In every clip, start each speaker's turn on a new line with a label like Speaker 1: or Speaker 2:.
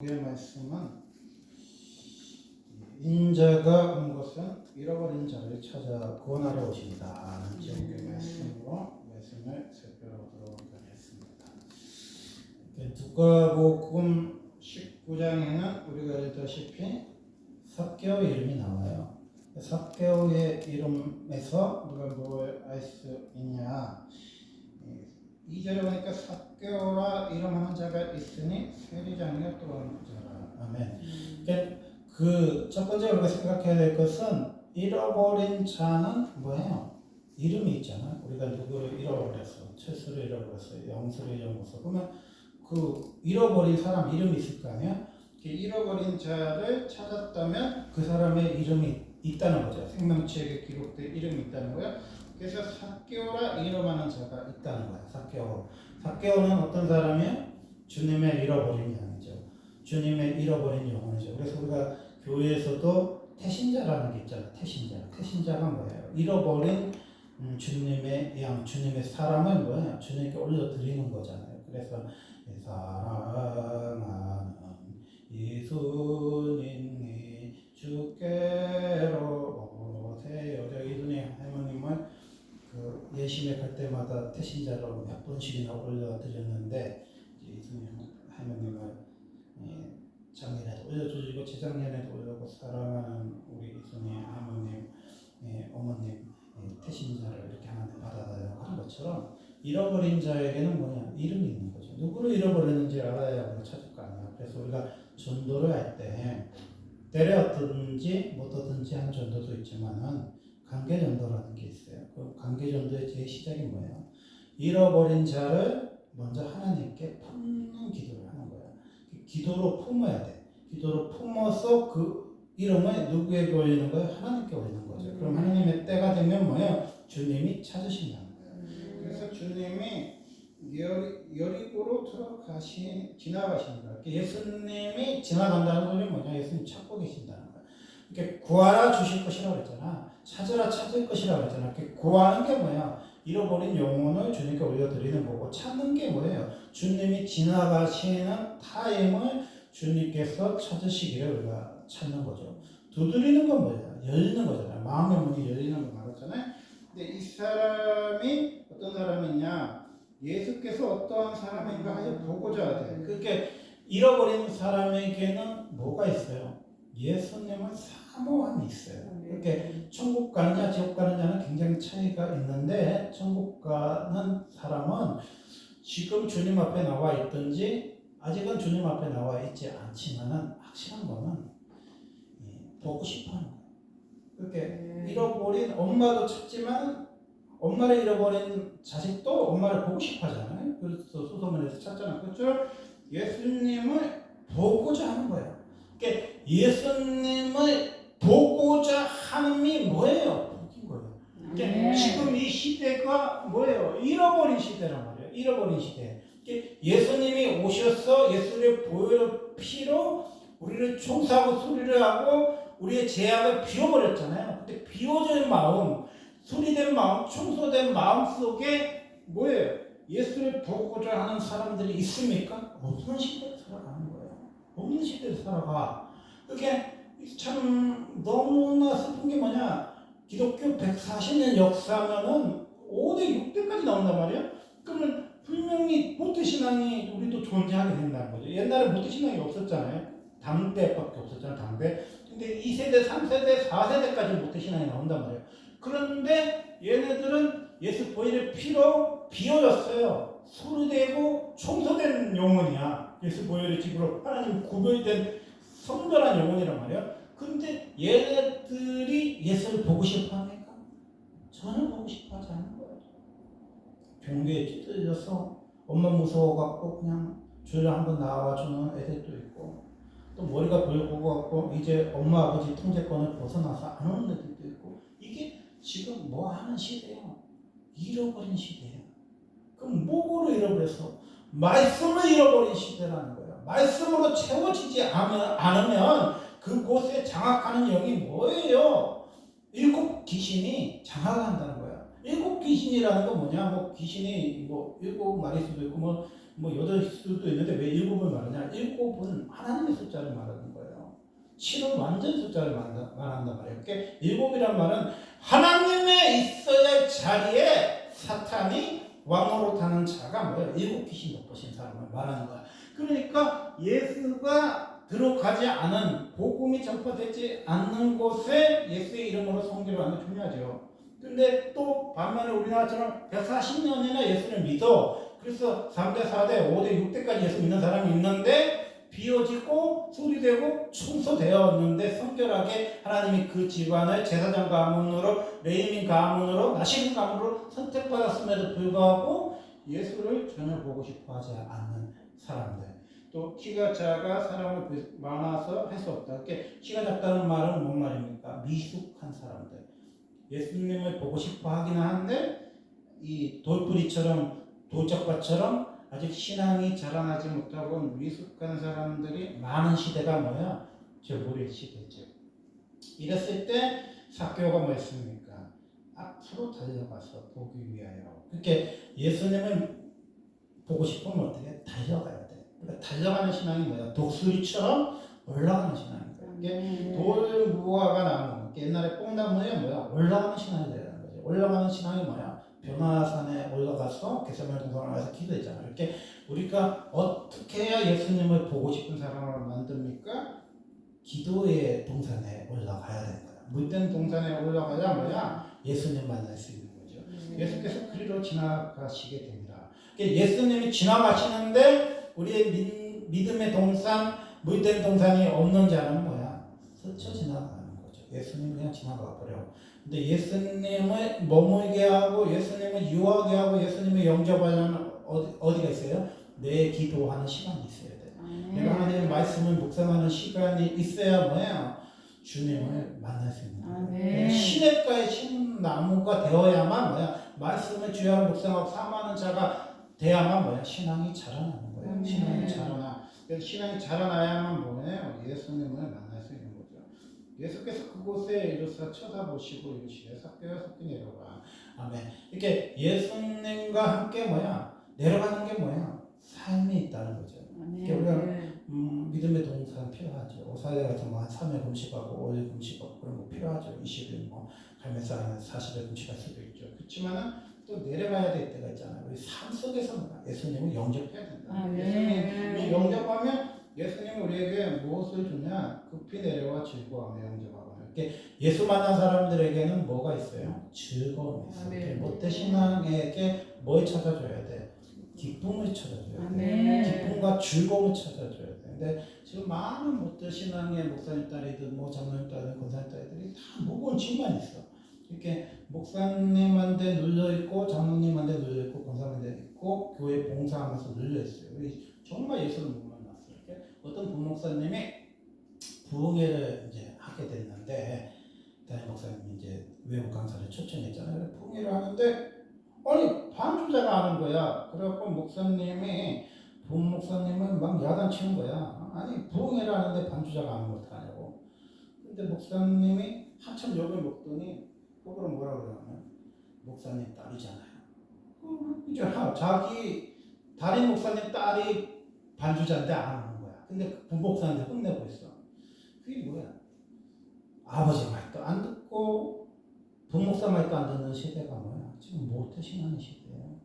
Speaker 1: 오늘 말씀은 인자가 온 것은 잃어버린 자를 찾아 구원하러 오신다 라는 제목의 말씀으로 말씀을 살펴보도록 하겠습니다. 누가복음 19장에는 우리가 알다시피 삭개오의 이름이 나와요. 삭개오의 이름에서 우리가 뭘 알 수 있냐? 2절에 보니까 삭개오라 이름하는 자가 있으니 세리장이여 또 하는 자라. 아멘. 그 첫 번째 우리가 생각해야 될 것은 잃어버린 자는 뭐예요? 이름이 있잖아. 우리가 누구를 잃어버렸어, 철수를 잃어버렸어, 영수를 잃어버렸어. 그러면 그 잃어버린 사람 이름이 있을 거 아니야? 잃어버린 자를 찾았다면 그 사람의 이름이 있다는 거죠. 생명책에 기록된 이름이 있다는 거야. 그래서 삭개오라 이름하는 자가 있다는 거야. 삭개오는 어떤 사람이에요? 주님의 잃어버린 양이죠. 주님의 잃어버린 영혼이죠. 그래서 우리가 교회에서도 태신자라는 게 있잖아요. 태신자가 뭐예요? 잃어버린 주님의 양, 주님의 사람을 뭐예요? 주님께 올려드리는 거잖아요. 그래서 사랑하는 예수님이 주께로 오세요. 이분이 할머님을 그 예심에 갈 때마다 태신자로 몇 번씩이나 올려드렸는데 예수님 할머님을 작년에도 올려주시고 재작년에도 올려고 사랑하는 우리 예수님 할머님, 어머님 태신자를 이렇게 하나님 받아달라고 하는 것처럼 잃어버린 자에게는 뭐냐? 이름이 있는 거죠. 누구를 잃어버렸는지 알아야 우리가 찾을 거 아니야. 그래서 우리가 전도를 할 때 때려 얻든지 못 얻든지 하는 전도도 있지만은 관계전도라는 게 있어요. 그 관계전도의 제 시작이 뭐예요? 잃어버린 자를 먼저 하나님께 품는 기도를 하는 거예요. 기도로 품어야 돼. 기도로 품어서 그 이름을 누구에게 올리는 거예요? 하나님께 올리는 거죠. 그럼 하나님의 때가 되면 뭐예요? 주님이 찾으신다는 거예요. 그래서 주님이 여리고로 지나가신다. 예수님이 지나간다는 소리는 뭐냐? 예수님 찾고 계신다는 거예요. 이렇게 구하라 주실 것이라고 그랬잖아. 찾으라 찾을 것이라고 그랬잖아. 이렇게 구하는 게 뭐야? 잃어버린 영혼을 주님께 올려드리는 거고, 찾는 게 뭐예요? 주님이 지나가시는 타임을 주님께서 찾으시기를 우리가 찾는 거죠. 두드리는 건 뭐예요? 열리는 거잖아요. 마음의 문이 열리는 거 말했잖아요. 근데 이 사람이 어떤 사람이냐? 예수께서 어떠한 사람인가 하여 보고자 돼. 그렇게 잃어버린 사람에게는 뭐가 있어요? 예수님을 사모함이 있어요. 이렇게 천국 가느냐 지옥 가느냐는 굉장히 차이가 있는데, 천국 가는 사람은 지금 주님 앞에 나와 있든지 아직은 주님 앞에 나와 있지 않지만은 확실한 거는 보고 싶어하는 거예요. 그렇게 잃어버린 엄마도 찾지만 엄마를 잃어버린 자식도 엄마를 보고 싶어 하잖아요. 그래서 소서문에서 찾잖아요. 그렇죠? 예수님을 보고자 하는 거예요. 그러니까 예수님을 보고자 함이 뭐예요? 복인 거예요. 그러니까 지금 이 시대가 뭐예요? 잃어버린 시대란 말이에요. 잃어버린 시대. 그러니까 예수님이 오셔서 예수를 보혈의 피로 우리를 총사하고 수리를 하고 우리의 죄악을 비워버렸잖아요. 근데 비워진 마음, 수리된 마음, 청소된 마음 속에 뭐예요? 예수를 보고자 하는 사람들이 있습니까? 없는 시대를 살아가는 거예요. 없는 시대를 살아가. 그게 참 너무나 슬픈 게 뭐냐? 기독교 140년 역사면은 5대, 6대까지 나온단 말이에요. 그러면 분명히 모태신앙이 우리도 존재하게 된다는 거죠. 옛날에 모태신앙이 없었잖아요. 당대밖에 없었잖아요. 당대. 근데 2세대, 3세대, 4세대까지 모태신앙이 나온단 말이에요. 그런데 얘네들은 예수 보혈의 피로 비워졌어요. 소리되고 청소된 영혼이야. 예수 보혈의 집으로 하나님 구별된 성별한 영혼이란 말이야. 근데 얘네들이 예수를 보고 싶어 합니까? 전혀 보고 싶어 하지 않는 거예요. 종교에 찌들려서 엄마 무서워갖고 그냥 주일에 한번 나와주는 애들도 있고, 또 머리가 붉어갖고 이제 엄마 아버지 통제권을 벗어나서 안 오는 애들도 있고, 이게 지금 뭐 하는 시대예요? 잃어버린 시대예요. 그럼 뭐로 잃어버려서? 말씀을 잃어버린 시대라는 거예요. 말씀으로 채워지지 않으면 그곳에 장악하는 영이 뭐예요? 7 귀신이 장악한다는 거야. 7 귀신이라는 건 뭐냐? 뭐 귀신이 뭐 7 마리일 수도 있고 뭐 뭐 8일 수도 있는데 왜 7을 말하냐? 7은 하나님의 숫자를 말하는 거예요. 7은 완전 숫자를 말한단 말이에요. 그러니까 7이란 말은 하나님의 있어야 할 자리에 사탄이 왕노릇하는 자가 뭐예요? 7귀신 덮으신 사람을 말하는 거야. 그러니까 예수가 들어가지 않은, 복음이 전파되지 않는 곳에 예수의 이름으로 성기를 하는 게 중요하죠. 근데 또 반면에 우리나라처럼 140년이나 예수를 믿어. 그래서 3대, 4대, 5대, 6대까지 예수 믿는 사람이 있는데 비워지고 수리되고 청소되었는데 성결하게 하나님이 그 집안을 제사장 가문으로, 레위민 가문으로, 나시린 가문으로 선택받았음에도 불구하고 예수를 전혀 보고 싶어 하지 않는 사람들. 또 키가 작아 사람을 많아서 할 수 없다. 키가 작다는 말은 뭔 말입니까? 미숙한 사람들. 예수님을 보고 싶어 하긴 하는데 이 돌뿌리처럼 돌짝밭처럼 아직 신앙이 자라나지 못하고 미숙한 사람들이 많은 시대가 뭐야? 저고리 시대죠. 이랬을 때 삭개오가 뭐 했습니까? 앞으로 달려가서 보기 위하여. 그러니까 예수님을 보고 싶으면 어떻게? 달려가야 돼. 그러니까 달려가는 신앙이 뭐야? 독수리처럼 올라가는 신앙인 거야. 이게 돌무화과 나무, 옛날에 뽕나무에 뭐야? 올라가는 신앙이 되는 거죠. 올라가는 신앙이 뭐야? 변화산에 올라가서 겟세마네 동산에 가서 기도했잖아요. 이렇게 우리가 어떻게 해야 예수님을 보고 싶은 사람을 만듭니까? 기도의 동산에 올라가야 되는 거야. 물된 동산에 올라가야 뭐야? 예수님 만날 수 있는 거죠. 예수께서 그리로 지나가시게 됩니다. 예수님이 지나가시는데 우리의 믿음의 동산, 물된 동산이 없는 자는 뭐야? 스쳐 지나가는 거죠. 예수님 그냥 지나가 버려. 근데 예수님을 머물게 하고 예수님을 유하게 하고 예수님을 영접하려면 어디가 있어요? 내 기도하는 시간이 있어야 돼. 내가 하나님의 말씀을 묵상하는 시간이 있어야 뭐야? 주님을 만날 수 있는 거예요. 시냇가에 심은 나무가 되어야만 뭐야? 말씀을 주야로 묵상하고 사모하는 자가 돼야만 뭐야? 신앙이 자라나는 거예요. 신앙이 자라나. 그래서 신앙이 자라나야만 뭐예요? 예수님을 만날 수 있는 거죠. 예수께서 그곳에 이르사 쳐다보시고 이르시되 삭개오야 삭개 내려가. 아멘. 이렇게 예수님과 함께 뭐야? 내려가는 게 뭐야? 삶이 있다는 거죠. 우리가 믿음의 동산 필요하죠. 오사대 같은 거 한 3일 금식하고 5일 금식하고 그런 거 필요하죠. 20일 뭐 갈매사는 40일 금식할 수도 있죠. 그렇지만은 또 내려가야 될 때가 있잖아요. 우리 삶 속에서 예수님을 영접해야 된다. 예수님을 영접하면 예수님은 우리에게 무엇을 주냐? 급히 내려와 즐거워하며 영접하거나. 이렇게 예수 만난 사람들에게는 뭐가 있어요? 즐거움이 있어요. 못된 신앙에게 뭘 찾아줘야 돼? 기쁨을 찾아줘야 돼. 기쁨과 즐거움을 찾아줘야 돼. 근데 지금 많은 못된 신앙의 목사님 딸이든 뭐 장로님 딸이든 권사님 딸들이 다 무거운 짐만 있어. 이렇게 목사님한테 눌려있고 장로님한테 눌려있고 권사님한테 있고 교회 봉사하면서 눌려있어요. 정말 예수를 못 만났어요. 이렇게 어떤 부목사님이 부흥회를 이제 하게 됐는데 담임 목사님이 이제 외부 강사를 초청했잖아요. 부흥회를 하는데 아니 반주자가 하는 거야. 그래갖고 목사님이 부목사님은 막 야단치는 거야. 아니 부흥회를 하는데 반주자가 하는 거 어떡하냐고. 근데 목사님이 한참 욕을 먹더니 속으로 뭐라 그러냐면 목사님 딸이잖아요. 이제 자기 담임 목사님 딸이 반주자인데 안 하는 거야. 근데 부목사한테 혼내고 있어. 그게 뭐야? 아버지 말도 안 듣고 부목사 말도 안 듣는 시대가 뭐야? 지금 모태신앙의 시대예요.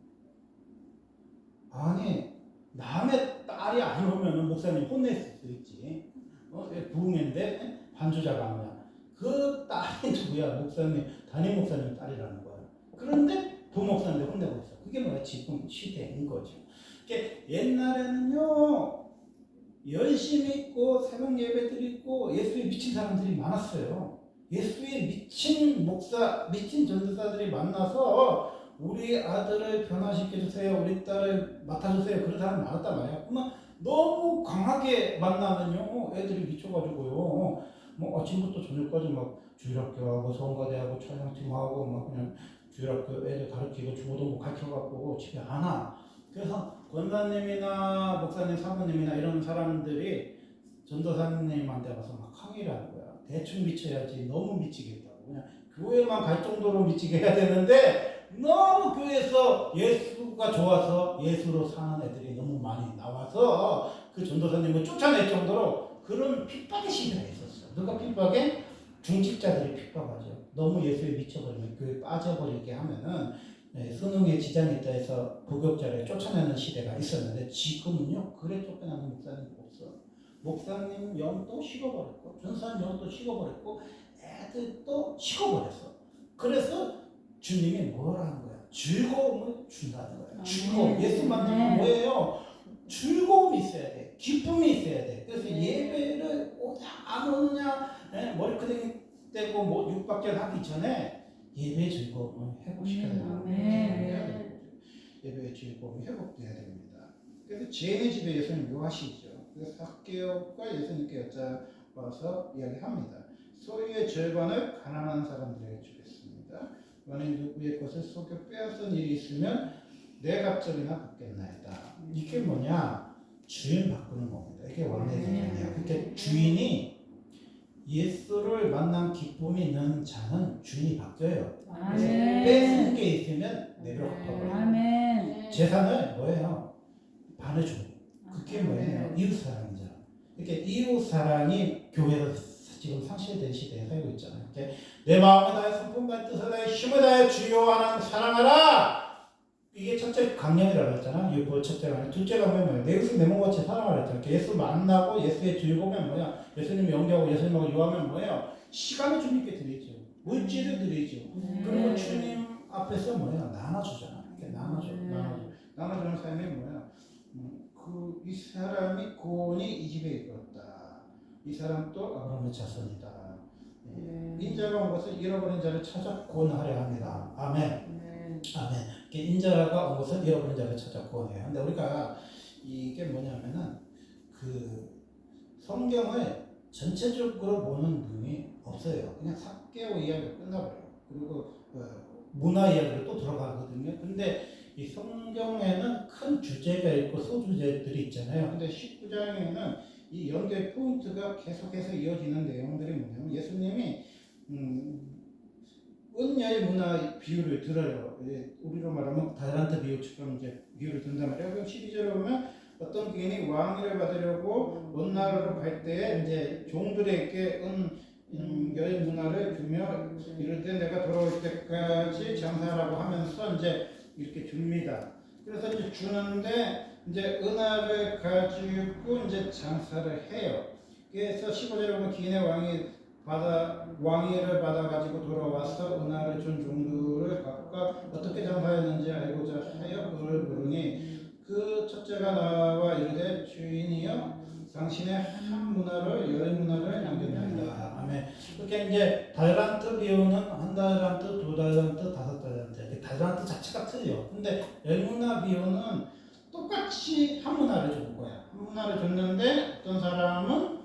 Speaker 1: 아니 남의 딸이 안 오면 목사님 혼낼 수도 있지. 부흥회인데 반주자가 안 오냐? 그 딸이 누구야? 목사님, 담임 목사님 딸이라는 거야. 그런데 부목사님한테 혼내고 있어. 그게 뭐야? 지금 시대인 거죠. 옛날에는요 열심히 있고 새벽 예배 드리고 예수에 미친 사람들이 많았어요. 예수에 미친 목사, 미친 전도사들이 만나서 우리 아들을 변화시켜주세요, 우리 딸을 맡아주세요, 그런 사람이 많았단 말이야. 그러면 너무 강하게 만나면요 애들이 미쳐가지고요 뭐 아침부터 저녁까지 막 주일학교하고 성가대하고 찬양팀하고 막 그냥 주일학교 애들 가르치고 중고등부 가르쳐갖고 집에 안 와. 그래서 권사님이나 목사님, 사모님이나 이런 사람들이 전도사님한테 가서 막 항의를 하는 거야. 대충 미쳐야지 너무 미치겠다고. 그냥 교회만 갈 정도로 미치게 해야 되는데 너무 교회에서 예수 예수가 좋아서 예수로 사는 애들이 너무 많이 나와서 그 전도사님을 쫓아낼 정도로 그런 핍박의 시대가 있었어요. 누가 핍박해? 중직자들이 핍박하죠. 너무 예수에 미쳐버리면 교회에 빠져버리게 하면은 수능에 지장이 있다 해서 부교육자를 쫓아내는 시대가 있었는데 지금은요 그래 쫓겨나는 목사님 없어. 목사님 영도 식어버렸고 전사님 영도 식어버렸고 애들도 식어버렸어. 그래서 주님이 뭐라 하는 거야? 즐거움을 준다는 거야. 즐거움. 예수 만나면 뭐예요? 즐거움이 있어야 돼. 기쁨이 있어야 돼. 그래서 예배를 오냐 안 오느냐 머리끄댕이 떼고 뭐 육박절 하기 전에 예배의 즐거움을 회복시켜야 돼요. 예배의 즐거움이 회복돼야 됩니다. 그래서 죄인의 집에 예수님 묘하시죠. 그래서 삭개오가 예수님께 여쭤봐서 이야기합니다. 소유의 절반을 가난한 사람들에게 주겠습니다. 만약 누구의 것을 속여 빼앗은 일이 있으면 내 갑절이나 받겠나이다. 이게 뭐냐? 주인 바꾸는 겁니다. 이게 왕래제도예요. 그러니까 주인이 예수를 만난 기쁨이 있는 자는 주인이 바뀌어요. 그래서 뺏은 게 있으면 내버려 갚아버려요. 재산을 뭐예요? 반을 줘. 그게 뭐예요? 이웃사랑이죠. 이렇게 이웃사랑이 교회에서 지금 상실된 시대에 살고 있잖아요. 내 마음을 다해 성품과 뜻을 다해 힘을 다해 주여 하나님 사랑하라. 이게 첫째 강령이라고 했잖아. 율법 첫째 강령. 둘째 강령이 뭐야? 내 이웃을 내 몸같이 사랑하라 했잖아. 예수 만나고 예수의 즐거움이 뭐야? 예수님 연기하고 예수님하고 유하면 뭐예요? 시간을 주님께 드리죠. 물질을 드리죠. 그리고 주님 앞에서 뭐야? 나눠주잖아. 이렇게 나눠주는 삶이 뭐야? 이 사람이 고온이 이 집에 있었다. 이 사람도 아브라함의 자손이다. 인자가 온 것을 잃어버린 자를 찾아 구원하려 합니다. 아멘. 아멘. 인자가 온 것을 잃어버린 자를 찾아 구원해요. 근데 우리가 이게 뭐냐면은 그 성경을 전체적으로 보는 눈이 없어요. 그냥 삭개오 이야기가 끝나버려요. 그리고 문화 이야기로 또 들어가거든요. 근데 이 성경에는 큰 주제가 있고 소주제들이 있잖아요. 근데 19장에는 이 연결 포인트가 계속해서 이어지는 내용들이 뭐냐면 예수님이 은여의 문화 비유를 들어요. 우리로 말하면 달란트 비유처럼 이제 비유를 든단 말이에요. 그럼 12절에 보면 어떤 귀인이 왕위를 받으려고 먼 나라로 갈 때에 이제 종들에게 여의 문화를 주며 이럴 때 내가 돌아올 때까지 장사하라고 하면서 이제 이렇게 줍니다. 그래서 이제 주는데 이제 은하를 가지고 이제 장사를 해요. 그래서 15절에 보면 기인의 왕위를 받아 가지고 돌아와서 은하를 준 종들을 각각 어떻게 장사했는지 알고자 하여 그를 부르니 그 첫째가 나와 이르되 주인이여 당신의 한 문화를 열 문화를 남겼나이다. 아멘. 그렇게 이제 달란트 비유는 한 달란트, 두 달란트, 다섯 달란트. 달란트 자체가 틀려. 근데 열 문화 비유는 똑같이 한 문화를 준 거야. 한 문화를 줬는데 어떤 사람은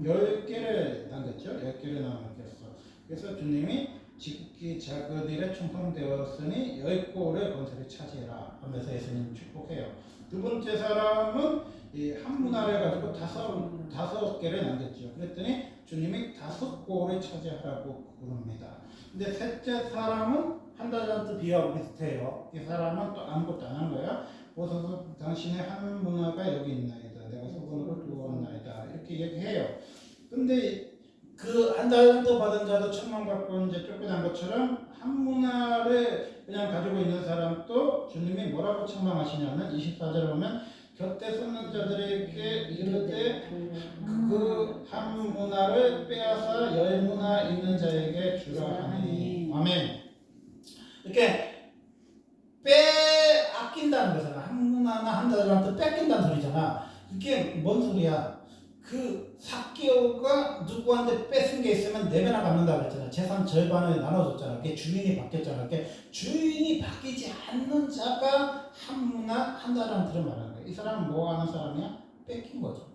Speaker 1: 10개를 남겼죠. 10개를 남겼어. 그래서 주님이 지극히 작은 일에 충성되었으니 10골의 권세를 차지해라 하면서 예수님 축복해요. 두 번째 사람은 이 한 문화를 가지고 다섯 개를 남겼죠. 그랬더니 주님이 5골을 차지하라고 그럽니다. 근데 셋째 사람은 한 달란트 비유하고 비슷해요. 이 사람은 또 아무것도 안 한 거야. 보소서 당신의 한 문화가 여기 있나이다. 내가 소금으로 두었나이다. 이렇게 얘기해요. 근데 그 한 달란트 받은 자도 천만 받고 이제 쫓겨난 것처럼 한 문화를 그냥 가지고 있는 사람도 주님이 뭐라고 책망하시냐면 24절에 보면 곁에 섰는 자들에게 이르되 그 한 문화를 빼앗아 열 문화 있는 자에게 주라 하니. 아멘. 이렇게 아낀다는 거잖아. 한 문화나 한 달란트 뺏긴다는 소리잖아. 이게 뭔 소리야? 그 삭개오가 누구한테 뺏은 게 있으면 네 배나 갚는다고 했잖아. 재산 절반을 나눠줬잖아. 그게 주인이 바뀌었잖아. 그게 주인이 바뀌지 않는 자가 한 문화 한 달란트를 말하는 거야. 이 사람은 뭐 하는 사람이야? 뺏긴 거죠.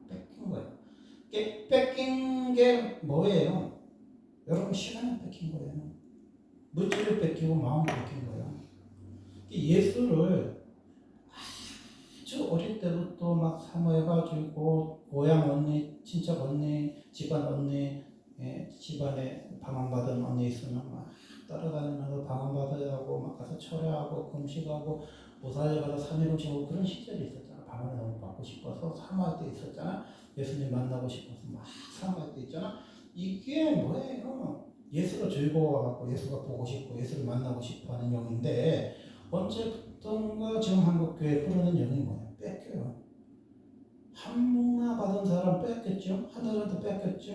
Speaker 1: 뺏긴 거예요. 이게 뺏긴 게 뭐예요? 여러분 시간을 뺏긴 거예요. 물질을 뺏기고 마음을 뺏긴 거예요. 예수를 아주 어릴 때부터 막 사모해가지고 고향 언니, 친척 언니, 집안 언니, 집안에 방황받은 언니 있으면 막 따라다니면서 방황받으라고 막 가서 철회하고 금식하고 보살자가 3일을 채우고 그런 시절이 있었잖아. 밤을 너무 받고 싶어서 사모할 때 있었잖아. 예수님 만나고 싶어서 막 사모할 때 있잖아. 이게 뭐예요? 예수로 즐거워하고 예수가 보고 싶고 예수를 만나고 싶어하는 영인데 언제부턴가 지금 한국교회 흐르는 영이 뭐야? 뺏겨요. 한문화 받은 사람 뺏겼죠. 하늘도 뺏겼죠.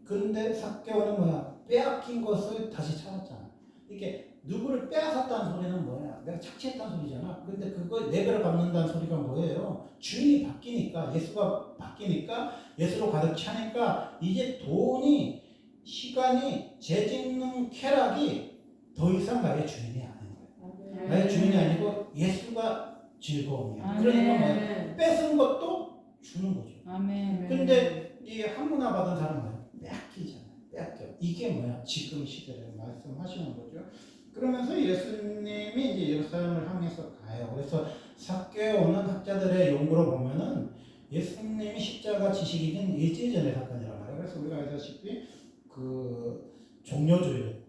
Speaker 1: 그런데 삭개오는 뭐야? 빼앗긴 것을 다시 찾았잖아. 이게 누구를 빼앗았다는 소리는 뭐야? 내가 착취했다는 소리잖아. 근데 그거 네 배로 갚는다는 소리가 뭐예요? 주인이 바뀌니까 예수가 바뀌니까 예수로 가득 차니까 이제 돈이 시간이 재짓는 쾌락이 더 이상 나의 주인이 아닌 거야. 나의 주인이 아니고 예수가 즐거움이야. 그러니까 뭐야? 뺏은 것도 주는 거죠.
Speaker 2: 아멘.
Speaker 1: 근데 이 한문화 받은 사람은 뺏기잖아요. 뺏겨. 이게 뭐야? 지금 시대를 말씀하시는 거죠. 그러면서 예수님이 이제 예루살렘을 향해서 가요. 그래서 삭개오는 학자들의 연구로 보면은 예수님이 십자가 지시기는 일제전의 사건이란 말이에요. 그래서 우리가 알다시피 그 종려주일,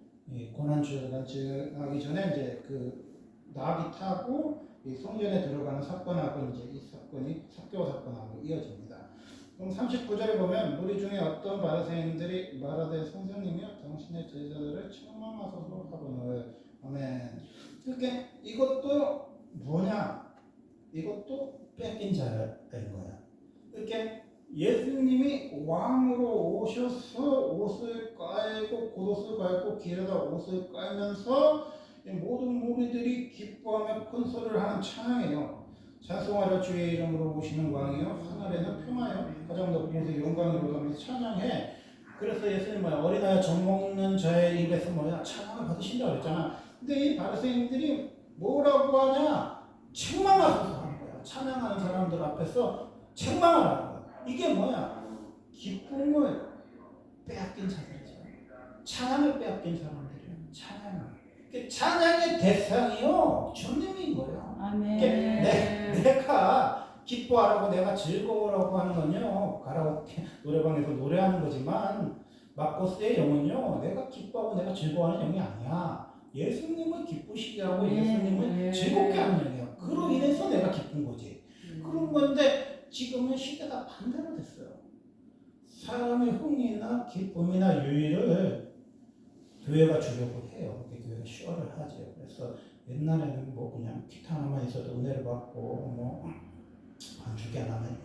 Speaker 1: 고난주일을 하기 전에 이제 그 나귀 타고 이 성전에 들어가는 사건하고 이제 이 사건이 삭개오 사건하고 이어집니다. 그럼 39절에 보면 무리 중에 어떤 바리새인들이 말하되 선생님이여 당신의 제자들을 책망하소서 하거늘. 아멘. 그러니까 이것도 뭐냐? 이것도 뺏긴 자인 거야. 그러니까 예수님이 왕으로 오셔서 옷을 깔고 겉옷을 갈고 길에다 옷을 깔면서 모든 무리들이 기뻐하며 큰 소리를 하는 찬양이에요. 찬송하라 주의 이름으로 오시는 왕이요 하늘에는 평화요 가장 높은 곳에 영광이 오르면서 찬양해. 그래서 예수님 뭐야? 어린아이 젖 먹는 자의 입에서 뭐야? 찬양을 받으신다고 그랬잖아. 근데 이 바리새인들이 뭐라고 하냐? 책망하소서 하는 거야. 찬양하는 사람들 앞에서 책망하라는 거야. 이게 뭐야? 기쁨을 빼앗긴 자들이죠. 찬양을 빼앗긴 사람들이에요. 찬양을. 찬양의 대상이요 주님인 거예요.
Speaker 2: 아멘.
Speaker 1: 내가 기뻐하라고 내가 즐거워라고 하는 건요 가라오케 노래방에서 노래하는 거지만 마코스의 영은요 내가 기뻐하고 내가 즐거워하는 영이 아니야. 예수님을 기쁘시게 하고 예수님을 즐겁게 하는 영이야. 그로 인해서 내가 기쁜 거지. 그런 건데 지금은 시대가 반대로 됐어요. 사람의 흥이나 기쁨이나 유의를 교회가 주려고 해요. 교회가 쇼를 하죠. 그래서 옛날에는 뭐 그냥 기타 하나만 있어도 은혜를 받고 뭐 반주기 하나만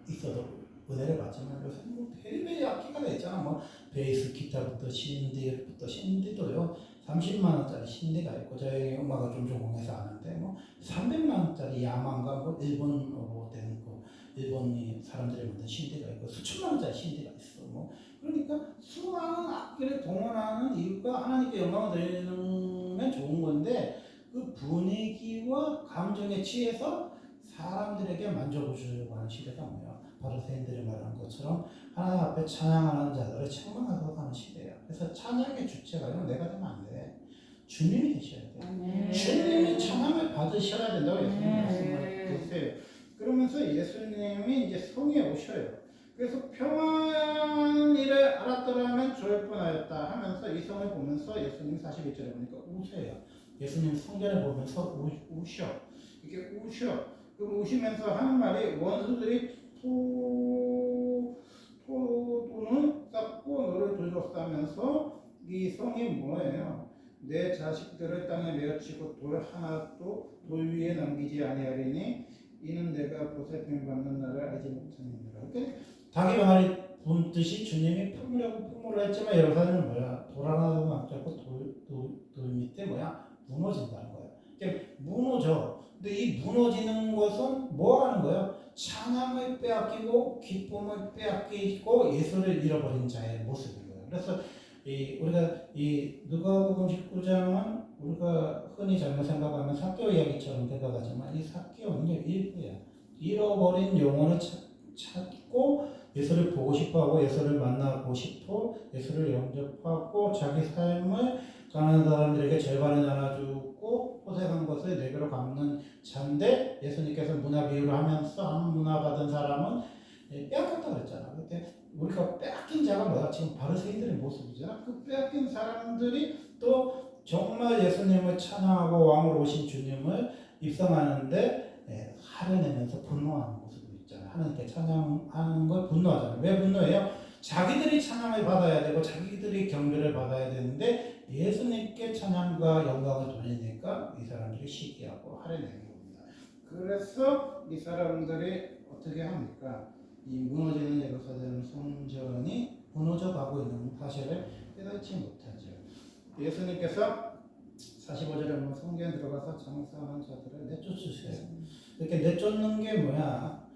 Speaker 1: 있어도 은혜를 받지만 요새 뭐 별의별 악기가 있잖아. 뭐 베이스 기타부터 신디도요 30만 원짜리 신디가 있고 저희 엄마가 좀 전공해서 아는데 뭐 300만 원짜리 야만과 뭐 일본어로 된 거 일본이 사람들이 만든 신디가 있고 수천만 원짜리 신디가 있어. 뭐 그러니까 수많은 악기를 동원하는 이유가 하나님께 영광을 드리면 좋은 건데 그 분위기와 감정에 취해서 사람들에게 만족을 주려고 하는 시대가 뭐야? 바리새인들이 말한 것처럼 하나님 앞에 찬양하는 자들을 책망하고 가는 시대야. 그래서 찬양의 주체가요 내가 되면 안 돼. 주님이 되셔야 돼. 주님이 찬양을 받으셔야 된다고 예수님 말씀을 주세요. 그러면서 예수님이 이제 성에 오셔요. 그래서 평안이를 알았더라면 좋을 뻔하였다 하면서 이 성을 보면서 예수님 41절에 보니까 우세요. 예수님 성전에 보면서 우셔. 이게 우셔. 그 우시면서 하는 말이 원수들이 토도는 쌓고 너를 둘러싸면서 이 성이 뭐예요? 내 자식들을 땅에 내어치고 돌 하나도 돌 위에 남기지 아니하리니 이는 내가 보살핌 받는 날을 알지 못하느니라. 그러니까 닭이 병아리 붓듯이 주님이 품으려고 품으려 했지만 예루살렘은 뭐야? 돌 하나도 남자고 돌 밑에 뭐야? 무너진다는 거야. 그러니까 무너져. 근데 이 무너지는 것은 뭐 하는 거예요? 찬양을 빼앗기고 기쁨을 빼앗기고 예수를 잃어버린 자의 모습인 거예요. 그래서 우리가 누가복음 19장은 우리가 흔히 잘못 생각하면 삭개오 이야기처럼 생각하지만 이 삭개오는 일부야. 잃어버린 영혼을 찾고 예수를 보고 싶어하고 예수를 만나고 싶어 예수를 영접하고 자기 삶을 가난한 사람들에게 절반을 나눠주고 포색한 것을 네 배로 갚는 자인데 예수님께서 문화 비유를 하면서 한 문화 받은 사람은 빼앗겼다 그랬잖아. 그때 우리가 빼앗긴 자가 뭐야? 지금 바리새인들의 모습이잖아. 그 빼앗긴 사람들이 또 정말 예수님을 찬양하고 왕으로 오신 주님을 입성하는데 하려내면서 분노하는 모습이 있잖아요. 하나님께 찬양하는 걸 분노하잖아요. 왜 분노해요? 자기들이 찬양을 받아야 되고 자기들이 경배를 받아야 되는데 예수님께 찬양과 영광을 돌리니까 이 사람들이 시기하고 하려내는 겁니다. 그래서 이 사람들이 어떻게 합니까? 이 무너지는 예루살렘 성전이 무너져 가고 있는 사실을 깨닫지 못하죠. 예수님께서 45절에 보면 성전에 들어가서 장사하는 자들을 내쫓으세요. 이렇게 내쫓는 게 뭐야?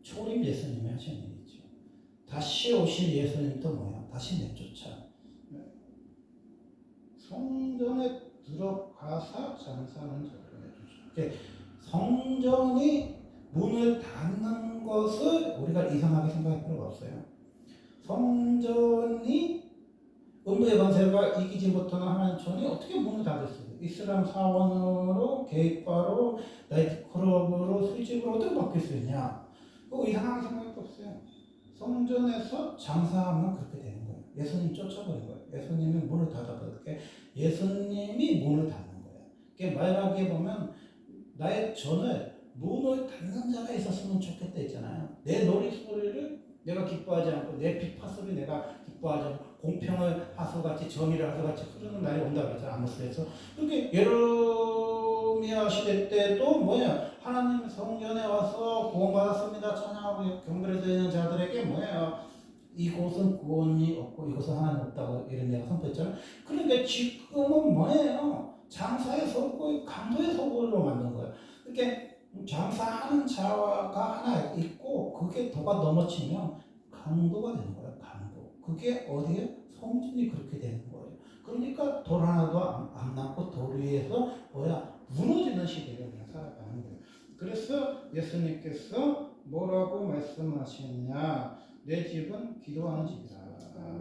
Speaker 1: 초림 예수님이 하신 일이죠. 다시 오실 예수님도 뭐야? 다시 내쫓아. 성전에 들어가서 장사하는 자들을 내쫓아. 성전이 문을 닫는 것을 우리가 이상하게 생각할 필요가 없어요. 성전이 음부의 권세가 이기지 못하는 하나님의 전이 어떻게 문을 닫았어요? 이슬람 사원으로, 게이바로, 나이트클럽으로, 술집으로 어떻게 바뀔 수 있냐? 그거 이상하게 생각할 게 없어요. 성전에서 장사하면 그렇게 되는 거예요. 예수님 쫓아버린 거예요. 예수님이 문을 닫아버렸게 예수님이 문을 닫는 거예요. 그게 말하기에 보면 나의 전을 문을 닫는 자가 있었으면 좋겠다 했잖아요. 내 노랫소리를 내가 기뻐하지 않고 내 비파소리 내가 기뻐하지 않고 공평을 하수같이 정의를 하수같이 흐르는 날이 온다고 했잖아. 아모스에서. 그게 예레미야 시대 때도 뭐야? 하나님 성전에 와서 구원받았습니다. 찬양하고 경배를 드리는 자들에게 뭐예요? 이곳은 구원이 없고 이곳은 하나님 없다고 예레미야가 선포했잖아요. 그러니까 지금은 뭐예요? 장사의 서구, 강도의 서구로 만든 거예요. 이렇게 장사하는 자가 하나 있고 그게 도가 넘어치면 강도가 되는 거예요. 강도. 그게 어디에? 성전이 그렇게 되는 거예요. 그러니까 돌 하나도 안 남고 돌 위에서 뭐야? 무너지는 시대를 우리가 살아가는 거예요. 그래서 예수님께서 뭐라고 말씀하시냐? 내 집은 기도하는 집이다.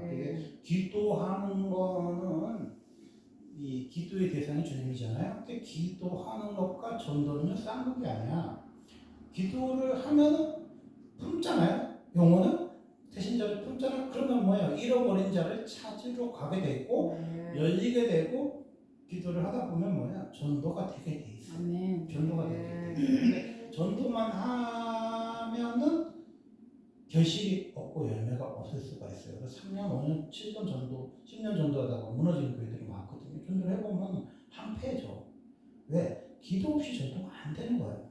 Speaker 1: 네. 기도하는 거는 이 기도의 대상이 주님이잖아요. 근데 기도하는 것과 전도는 쌍극이 아니야. 기도를 하면은 품잖아요. 용어는 대신자를 품잖아요. 그러면 뭐예요? 잃어버린 자를 찾으러 가게 되고 열리게 되고 기도를 하다 보면 뭐야? 전도가 되게 돼 있어. 전도가 되게 돼 있어. 근데 전도만 하면은 결실이 없고 열매가 없을 수가 있어요. 그래서 3년, 5년, 7년 전도, 10년 전도하다가 무너지는 교회들이 많거든요. 전도를 해보면 한패죠. 왜? 기도 없이 전도가 안 되는 거예요.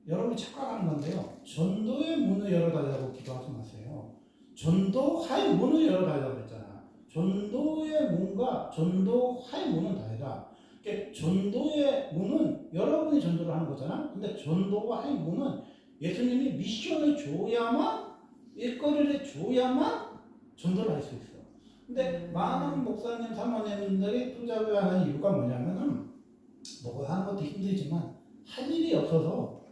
Speaker 1: 여러분이 착각하는 건데요. 전도의 문을 열어달라고 기도하지 마세요. 전도할 문을 열어달라고 했잖아. 전도의 문과 전도할 문은 다르다. 그러니까 전도의 문은 여러분이 전도를 하는 거잖아. 근데 전도할 문은 예수님이 미션을 줘야만, 일거리를 줘야만 전도를 할 수 있어. 근데 많은 목사님, 사모님들이 투잡을 하는 이유가 뭐냐면은, 뭐 하는 것도 힘들지만, 할 일이 없어서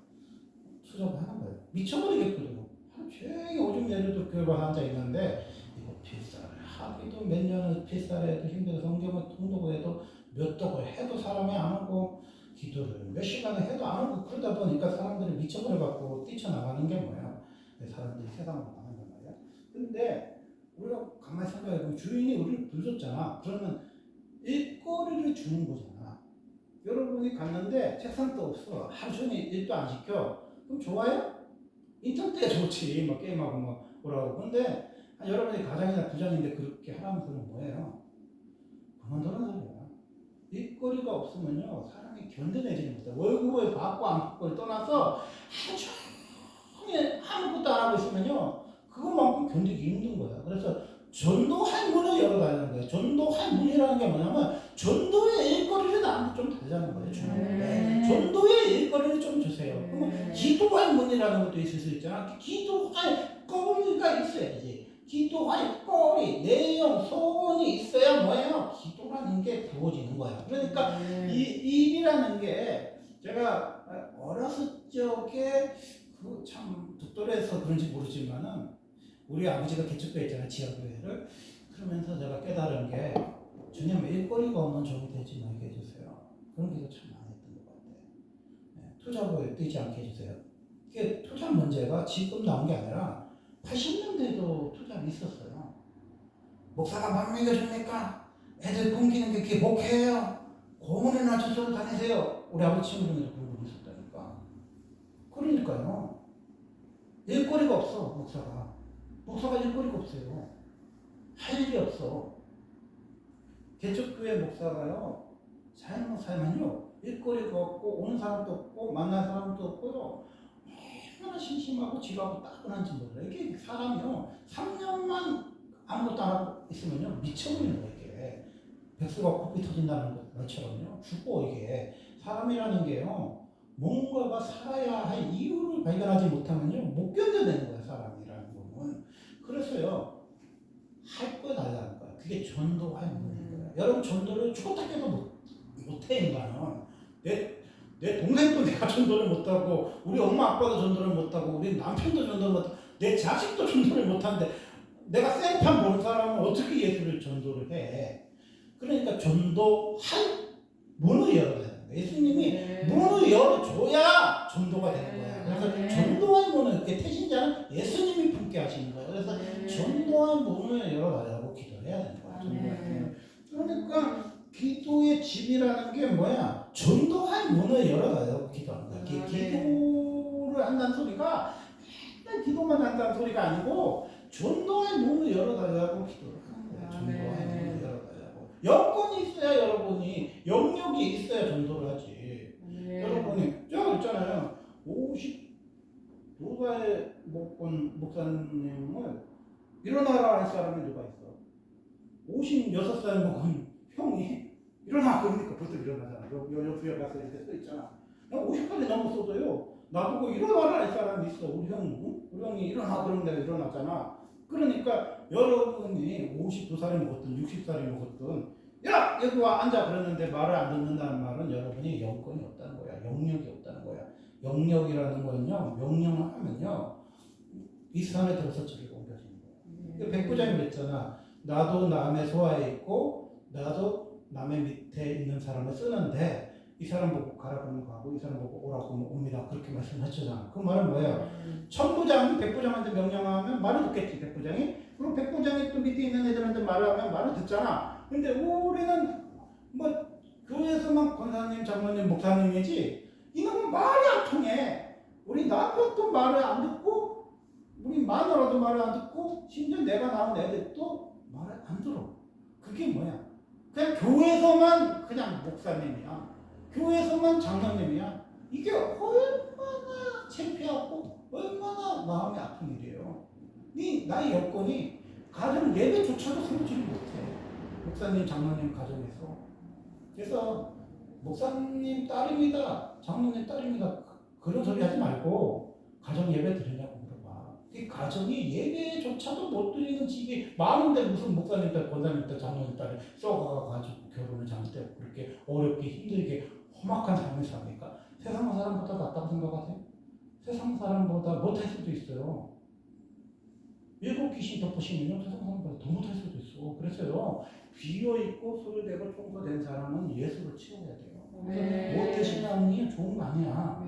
Speaker 1: 투잡을 하는 거예요. 미쳐버리겠거든요. 하루 종일 오줌 내려도 교회만 앉아 있는데, 이거 필사를 하기도 몇 년을 필사를 해도 힘들어 성경을 통독을 해도 몇 독을 해도 사람이 안 오고, 기도를 몇 시간을 해도 안 오고 그러다 보니까 사람들이 미쳐버려갖고 뛰쳐나가는 게 뭐야? 사람들이 세상으로 나가는 거 말이야. 근데 우리가 가만히 생각해보면 주인이 우리를 불렀잖아. 그러면 일거리를 주는 거잖아. 여러분이 갔는데 책상도 없어. 하루 종일 일도 안 시켜. 그럼 좋아요? 인터넷 좋지. 막 게임하고 막 뭐라고. 근데 여러분이 가장이나 부장인데 그렇게 하라는 소리는 뭐예요? 그만두는 소리야. 일거리가 없으면요 사람이 견뎌내지는 못해. 월급을 받고 안 받고를 떠나서 하루 종일 아무것도 안 하고 있으면요 그것만큼 견디기 힘든 거야. 그래서 전도할 문을 열어달라는 거예요. 전도할 문이라는 게 뭐냐면 전도의 일거리를 나한테 좀 달라는 거예요. 주님께 전도의 일거리를 좀 주세요. 그러면 기도할 문이라는 것도 있을 수 있잖아. 기도할 거리가 있어야지. 기도할 거리, 내용, 소원이 있어야 뭐예요? 기도라는 게 부어지는 거야. 그러니까 이 일이라는 게 제가 어렸을 적에 그 참 독도에서 그런지 모르지만은 우리 아버지가 개척교회 있잖아요. 지하교회를. 그러면서 제가 깨달은 게 주님 일거리가 없는 종이 되지 말게 해주세요. 그런 기도 참 많이 했던 것 같아요. 투잡을 뛰지 않게 해주세요. 이게 투잡 문제가 지금 나온 게 아니라 80년대에도 투잡이 있었어요. 목사가 막 먹여줍니까? 애들 굶기는 게 그게 목회예요. 그 공원에나 저쪽으로 다니세요. 우리 아버지 친구 중에서 그런 분이 있었다니까. 그러니까요. 일거리가 없어, 목사가. 목사가 일거리가 없어요. 할 일이 없어. 개척교회 목사가요, 삶을 살면요, 일거리가 없고, 오는 사람도 없고, 만날 사람도 없고요, 얼마나 심심하고 지루하고 따분한지 몰라요. 이게 사람이요, 3년만 아무것도 안 하고 있으면요, 미쳐버리는 거예요, 이게. 백수가 코피 터진다는 것처럼요, 죽고 이게. 사람이라는 게요, 뭔가가 살아야 할 이유를 발견하지 못하면요, 못 견뎌내는 거예요, 사람이라는 거는. 그래서요, 할 거 달라는 거야. 그게 전도할 문인 거야. 여러분, 전도를 죽었다 깨도 못해, 인간은. 내 동생도 내가 전도를 못하고, 우리 엄마 아빠도 전도를 못하고, 우리 남편도 전도를 못하고, 내 자식도 전도를 못하는데, 내가 생판 모르는 사람은 어떻게 예수를 전도를 해? 그러니까 전도할 문을 열어야 되는 거야. 예수님이 문을 열어줘야 전도가 되는 거야. 그래서 전도할 문을, 태신자는 예수님이 품게 하시는 거예요. 그래서 전도할 문을 열어달라고 기도해야 되는 거야. 그러니까 기도의 집이라는 게 뭐야? 전도할 문을 열어달라고 기도하는 거야. 기도를 한다는 소리가 맨날 기도만 한다는 소리가 아니고 전도할 문을 열어달라고 기도를 하는 거야. 전도할 문을 열어달라고. 여건이 있어야 여러분이, 영역이 있어야 전도를 하지. 여러분이 제가 있잖아요. 52살 못 목사님을 일어나라 할 사람이 누가 있어? 56살 먹은 형이 일어나 그러니까 벌써 일어나잖아. 옆에 가서 이렇게 써 있잖아. 50살이 넘었어도요. 나보고 일어나라 할 사람이 있어. 우리 형이 일어나 그러면 내가 일어나잖아. 그러니까 여러분이 52살이 먹었든 60살이 먹었든 야 여기 와 앉아 그러는데 말을 안 듣는다는 말은 여러분이 영권이 없다는 거야. 영역이 없다는 거야. 영역이라는 거는요. 명령을 하면요. 이 산에 들어서 저기가 옮겨지는 거야. 백부장이 그랬잖아. 나도 남의 소하에 있고 나도 남의 밑에 있는 사람을 쓰는데 이 사람 보고 가라 그러면 가고 이 사람 보고 오라고 하면 옵니다. 그렇게 말씀하셨잖아. 그 말은 뭐예요? 천부장, 백부장한테 명령하면 말을 듣겠지, 백부장이. 그리고 백부장이 또 밑에 있는 애들한테 말을 하면 말을 듣잖아. 근데 우리는 뭐 교회에서만 권사님, 장로님, 목사님이지 이놈은 말이 안 통해. 우리 남편도 말을 안 듣고 우리 마누라도 말을 안 듣고 심지어 내가 낳은 애들도 말을 안 들어. 그게 뭐야? 그냥 교회에서만 그냥 목사님이야. 교회에서만 장로님이야. 이게 얼마나 창피하고 얼마나 마음이 아픈 일이에요. 나의 여건이 가정 예배조차도 세우지를 못해. 목사님, 장로님 가정에서. 그래서 목사님 딸입니다. 장로님 딸입니다. 그런 소리 하지 말고 가정 예배 드리냐고 물어봐. 이 가정이 예배조차도 못 드리는 집이 많은데 무슨 목사님 딸, 권사님 딸, 장로님 딸이 썩어가지고 결혼을 잘못되고 그렇게 어렵게 힘들게 험악한 삶을 삽니까? 세상 사람보다 낫다고 생각하세요? 세상 사람보다 못할 수도 있어요. 일곱 귀신 덮으시면요 세상 사람보다 더 못할 수도 있어. 그래서요 비어있고 소리되고 총소된 사람은 예수를 채워야 돼요. 못된 신앙이 좋은 거 아니야.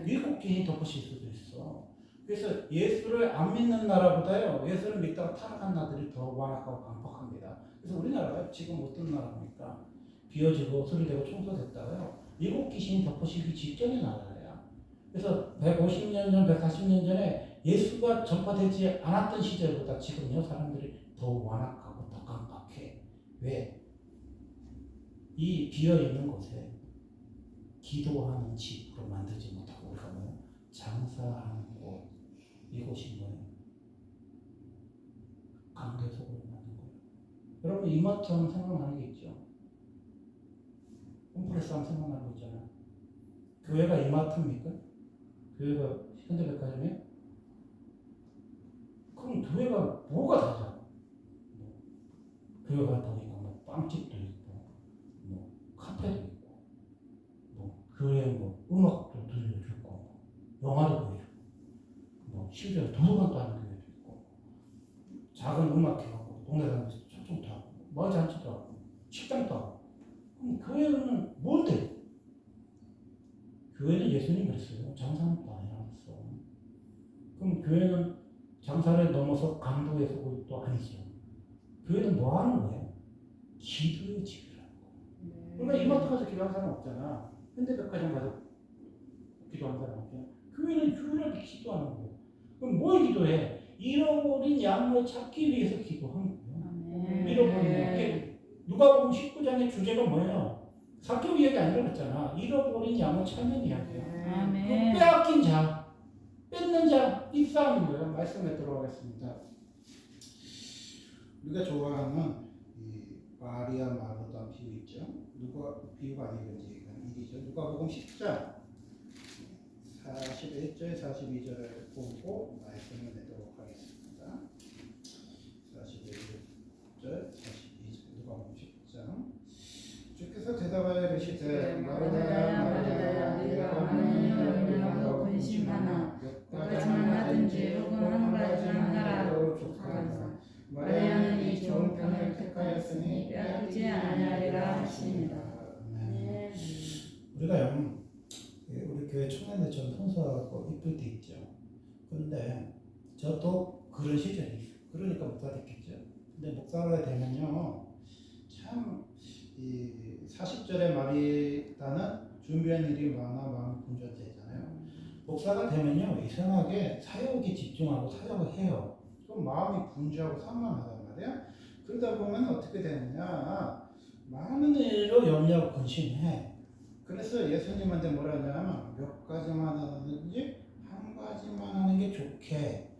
Speaker 1: 일곱 귀신 덮으실 수도 있어. 그래서 예수를 안 믿는 나라보다요 예수를 믿다가 타락한 나라들이 더 완악하고 강팍합니다. 그래서 우리나라가 지금 어떤 나라입니까? 비어지고 소리되고 총소됐다가요 일곱 귀신이 덮으시기 직전의 나라야. 그래서 150년 전, 140년 전에 예수가 전파되지 않았던 시절보다 지금요 사람들이 더 완악하고 더 강팍해. 왜? 이 비어있는 곳에 기도하는 집으로 만들지 못하고 우리가 뭐 장사하는 곳, 이곳이 뭐예요? 강도 속으로 만든 거예요. 여러분 이마트 하면 생각나는 게 있죠? 홈플러스 하면 생각나는 거 있잖아요. 교회가 이마트입니까? 교회가 현대백화점이에요? 그럼 교회가 뭐가 다죠? 교회가 보니까 뭐 빵집도 있고, 뭐 카페도 있고, 뭐 교회 뭐 음악도 들려주고, 영화도 보여주고, 뭐 심지어 도서관도 하는 교회도 있고, 작은 음악회하고 동네 사람들 초청도 하고, 뭐 잔치도 하고, 식당도 하고. 그럼 교회는 뭔데? 교회는 예수님 그랬어요. 장사는 또 아니라서. 그럼 교회는 장사를 넘어서 강도의 속을 또 아니죠. 교회는 뭐 하는 거예요? 기도의 집이라는 거예요. 우리가 이마트 가서 기도하는 사람 없잖아. 현대백화점 가서 기도하는 사람 없잖아. 교회는 유일하게 기도하는 거예요. 그럼 뭘 기도해? 잃어버린 양을 찾기 위해서 기도하는 거예요. 잃어버린 양. 누가복음 19장의 주제가 뭐예요? 사교 이야기 아니라 그랬잖아. 잃어버린 양을 찾는 이야기야. 그 빼앗긴 자, 뺏는 자, 입사하는 거예요. 말씀에 들어가겠습니다. 우리가 좋아하는 이 마리아 마르다 비유 있죠. 비유가 아니고 이건 일이죠. 누가복음 10장 41절 42절을 보고 말씀을 내도록 하겠습니다. 41절 42절 누가복음 10장. 주께서 대답하여 이르시되 마르다야 마르다야 네가 많은 일을 하고 근심하나 몇 가지만 하든지 혹은 한 가지만 하라도 족하다. 마리아는 이 좋은 편을 택하였으니 빼앗기지 아니하리라 하십니다. 우리가요, 우리 교회 청년들처럼 성수하고 이쁠 때 있죠. 그런데 저도 그런 시절이 있어요. 그러니까 목사 됐겠죠. 근데 목사가 되면요, 참 이 40절의 마리다는 준비한 일이 많아 마음 분주하잖아요. 목사가 되면요, 이상하게 사역에 집중하고 사역을 해요. 그럼 마음이 분주하고 산만하단 말이야. 그러다 보면 어떻게 되느냐, 많은 일로 염려하고 근심해. 그래서 예수님한테 뭐라 하냐면 몇 가지만 하든지 한 가지만 하는 게 좋게.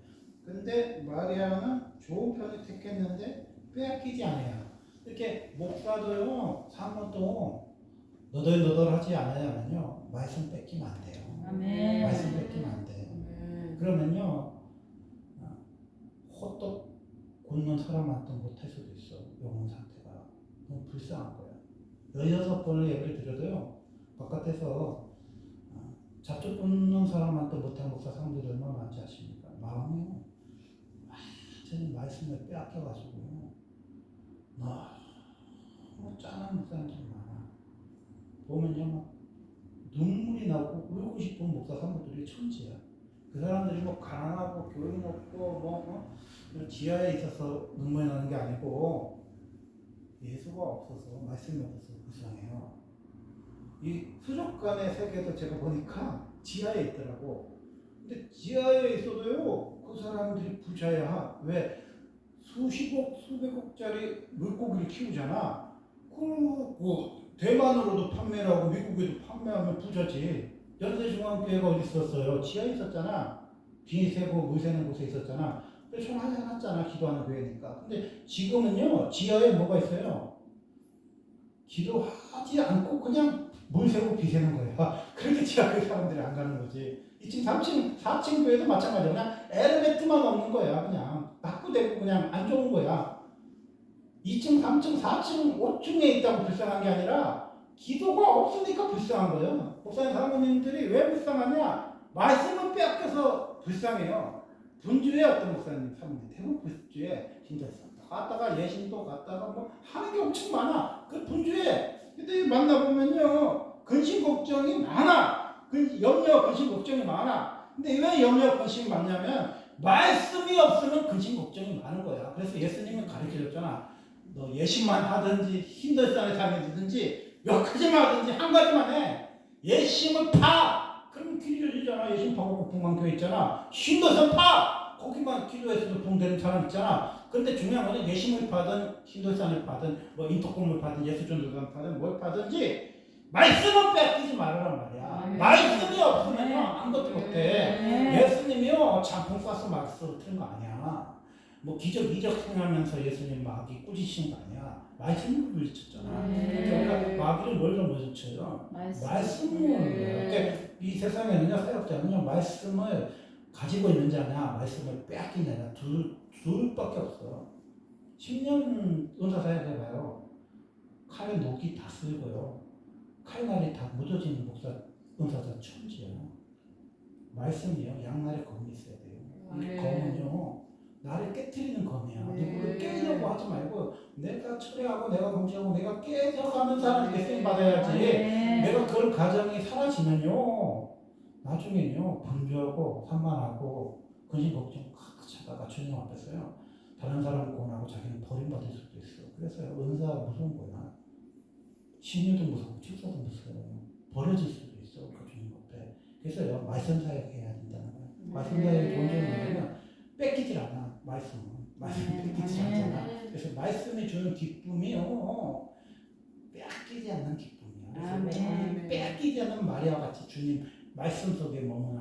Speaker 1: 근데 마리아는 좋은 편을 택했는데 빼앗기지 않아요. 이렇게 목사도요, 사모도 너덜너덜하지 않으면요, 말씀 뺏기면 안 돼요.
Speaker 2: 아멘.
Speaker 1: 말씀 뺏기면 안 돼요. 그러면요, 호떡 굽는 사람한테 못할 수도 있어. 영혼 상태가 너무 불쌍한 거야. 16번을 예를 들어도요, 바깥에서 잡초 굽는 사람한테 못한 목사 상들이 얼마나 많지 아십니까? 마음이요, 완전히 말씀을 빼앗겨가지고요, 너무 짠한 목사님들이 많아. 보면요, 막 눈물이 나고 울고 싶은 목사 상들이 천지야. 그 사람들이 뭐 가난하고 교육이 없고 지하에 있어서 눈물이 나는 게 아니고 예수가 없어서, 말씀이 없어서 불쌍해요. 이 수족관의 세계도 제가 보니까 지하에 있더라고. 근데 지하에 있어도요, 그 사람들이 부자야. 왜? 수십억, 수백억짜리 물고기를 키우잖아. 그 대만으로도 판매를 하고 미국에도 판매하면 부자지. 연세중앙교회가 어디 있었어요? 지하에 있었잖아. 비 새고 물 새는 곳에 있었잖아. 그래서 좀 하잖아. 기도하는 교회니까. 근데 지금은요, 지하에 뭐가 있어요? 기도하지 않고 그냥 물 새고 비 새는 거야. 그렇게 지하교회 사람들이 안 가는 거지. 2층, 3층, 4층 교회도 마찬가지야. 그냥 엘리베이터만 없는 거야. 그냥 낙후되고 그냥 안 좋은 거야. 2층, 3층, 4층, 5층에 있다고 불쌍한 게 아니라 기도가 없으니까 불쌍한 거예요. 목사님, 사모님들이 왜 불쌍하냐? 말씀을 빼앗겨서 불쌍해요. 분주해. 어떤 목사님, 사모님 대부분 분주해. 진짜 갔다가 예신도 갔다가 뭐 하는 게 엄청 많아. 그 분주해. 근데 만나보면요, 근심 걱정이 많아. 염려, 근심 걱정이 많아. 근데 왜 염려, 근심이 많냐면 말씀이 없으면 근심 걱정이 많은 거야. 그래서 예수님은 가르쳐줬잖아. 너 예심만 하든지 힘든 산에 다니든지 몇 가지만 하든지 한 가지만 해. 예심을 파. 그러면 길이 열리잖아. 예심 파고 북방교회 있잖아. 힘든 산 파. 거기만 기도해서도 봉되는 사람 있잖아. 그런데 중요한 거는 예심을 파든 힘든 산을 파든 뭐 인터콤을 파든 예수전도단 파든 뭘 파든지 말씀을 뺏기지 말으란 말이야. 말씀이 없으면 아무것도 못해. 예수님이요, 장풍 쏴서 말씀을 틀은 거 아니야. 뭐 기적 이적 행하면서 예수님 마귀 꾸짖으신 거 아니야. 말씀으로 물리쳤잖아. 그러니까 마귀를 뭘로 물리쳐요? 말씀으로. 그러니까 이 세상에는요, 사역자는요, 말씀을 가지고 있는 자냐, 말씀을 빼앗긴 자냐, 둘밖에 없어. 10년 은사 사역 해봐요. 칼에 녹이 다 쓸고요, 칼날이 다 묻어지는 목사 은사자 천지야. 말씀이요, 양날에 검이 있어야 돼요. 이 검은요, 나를 깨트리는 검이야. 누구를 깨려고 하지 말고 내가 철회하고 내가 검증하고 내가 깨져가는 사람에게 쓰임 받아야지. 내가 그런 가정이 사라지면요, 나중에는요, 분주하고 산만하고 근심 걱정 가득 차다가 주님 앞에서요, 다른 사람을 고난하고 자기는 버림받을 수도 있어. 그래서 은사가 무서운 거야. 신유도 무섭고 축사도 무서워요. 버려질 수도 있어 그 주님 앞에. 그래서요 말씀 사역해야 된다는 거예요. 말씀 사역이 좋은 점이 뭐냐면 뺏기질 않아 말씀은. 말씀 뺏기지 않잖아. 그래서 말씀이 주는 기쁨이요 뺏기지 않는 기쁨이야. 그래서
Speaker 2: 아멘.
Speaker 1: 뺏기지 않는 마리아와 같이 주님 말씀 속에 머무는